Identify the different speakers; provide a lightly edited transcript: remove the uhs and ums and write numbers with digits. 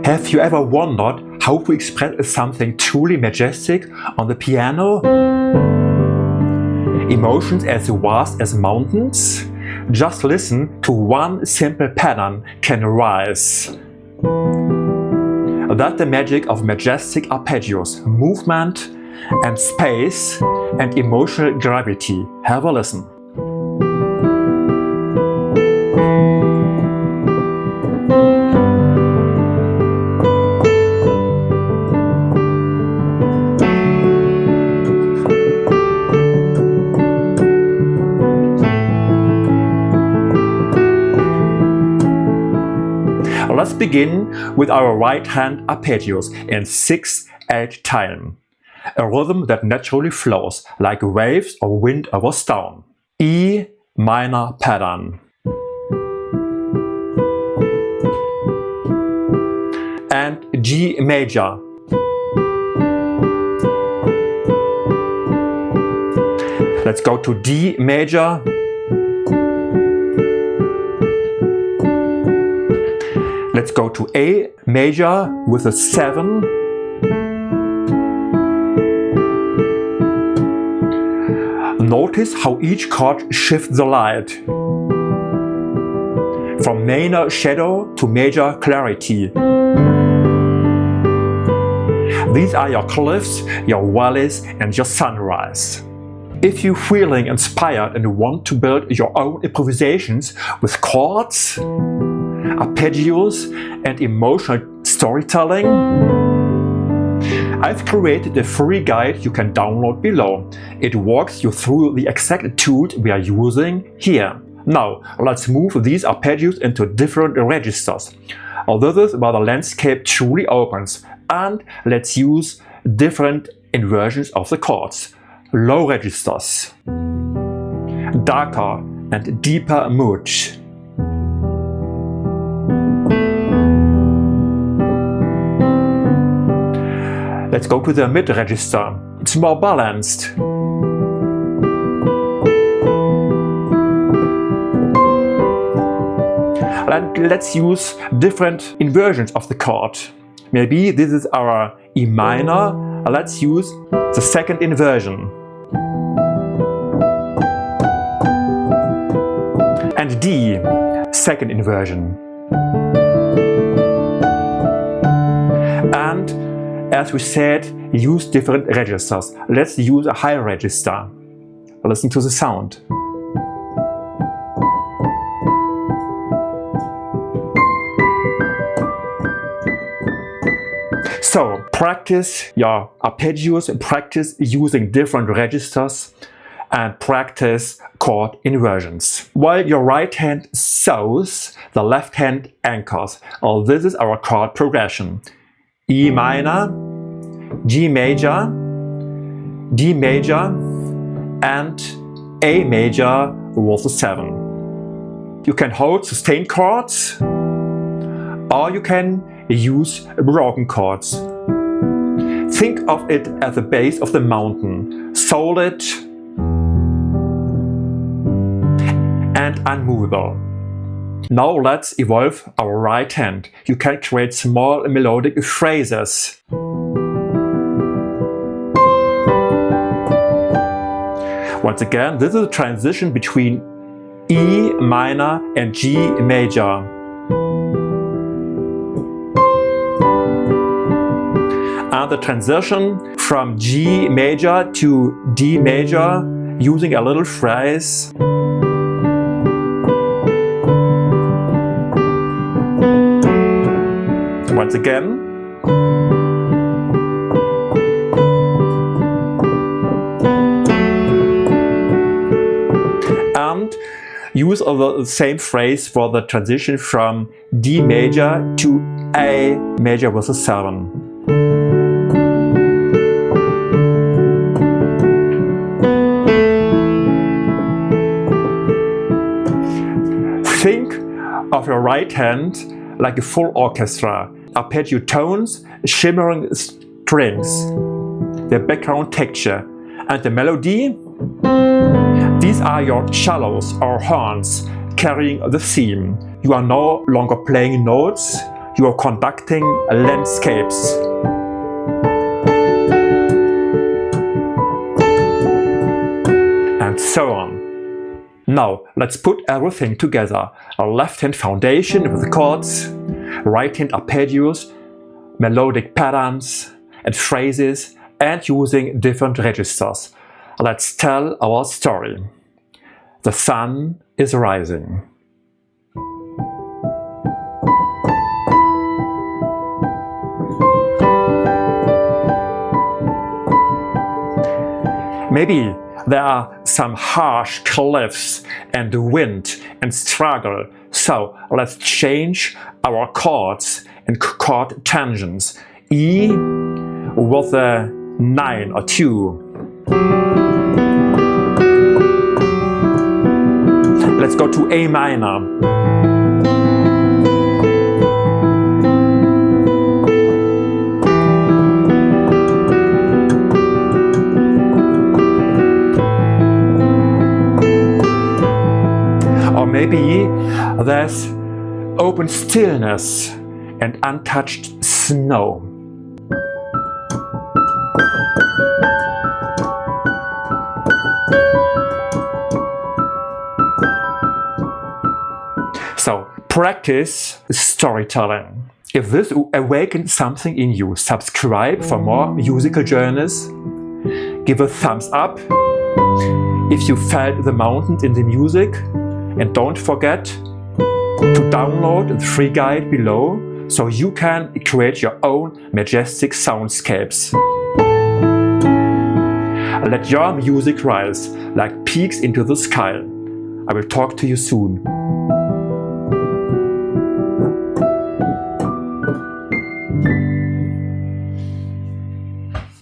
Speaker 1: Have you ever wondered how to express something truly majestic on the piano? Emotions as vast as mountains? Just listen to one simple pattern can rise. That's the magic of majestic arpeggios, movement and space and emotional gravity. Have a listen. Let's begin with our right hand arpeggios in 6/8 time, a rhythm that naturally flows like waves or wind over stone. E minor pattern and G major. Let's go to D major. Let's go to A major with a 7. Notice how each chord shifts the light from minor shadow to major clarity. These are your cliffs, your valleys, and your sunrise. If you're feeling inspired and want to build your own improvisations with chords, arpeggios, and emotional storytelling, I've created a free guide you can download below. It walks you through the exact tools we are using here. Now, let's move these arpeggios into different registers. This is where the landscape truly opens, and let's use different inversions of the chords. Low registers, darker and deeper mood. Let's go to the mid register. It's more balanced. And let's use different inversions of the chord. Maybe this is our E minor. Let's use the second inversion. And D, second inversion. And as we said, use different registers. Let's use a high register. Listen to the sound. So, practice your arpeggios, practice using different registers, and practice chord inversions. While your right hand sews, the left hand anchors. This is our chord progression. E minor, G major, D major, and A major with a 7. You can hold sustained chords, or you can use broken chords. Think of it as the base of the mountain, solid and unmovable. Now let's evolve our right hand. You can create small melodic phrases. Once again, this is a transition between E minor and G major. And the transition from G major to D major using a little phrase. Once again. And use the same phrase for the transition from D major to A major with a 7. Think of your right hand like a full orchestra. Arpeggio tones, shimmering strings, the background texture, and the melody. These are your cellos or horns carrying the theme. You are no longer playing notes, you are conducting landscapes. And so on. Now let's put everything together. A left-hand foundation with chords, right-hand arpeggios, melodic patterns and phrases, and using different registers. Let's tell our story. The sun is rising. Maybe there are some harsh cliffs and wind and struggle, so let's change our chords and chord tensions. E with a 9 or 2. Let's go to A minor. Or maybe there's open stillness and untouched snow. So, practice storytelling. If this awakened something in you, subscribe for more musical journeys. Give a thumbs up if you felt the mountains in the music. And don't forget to download the free guide below so you can create your own majestic soundscapes. Let your music rise like peaks into the sky. I will talk to you soon.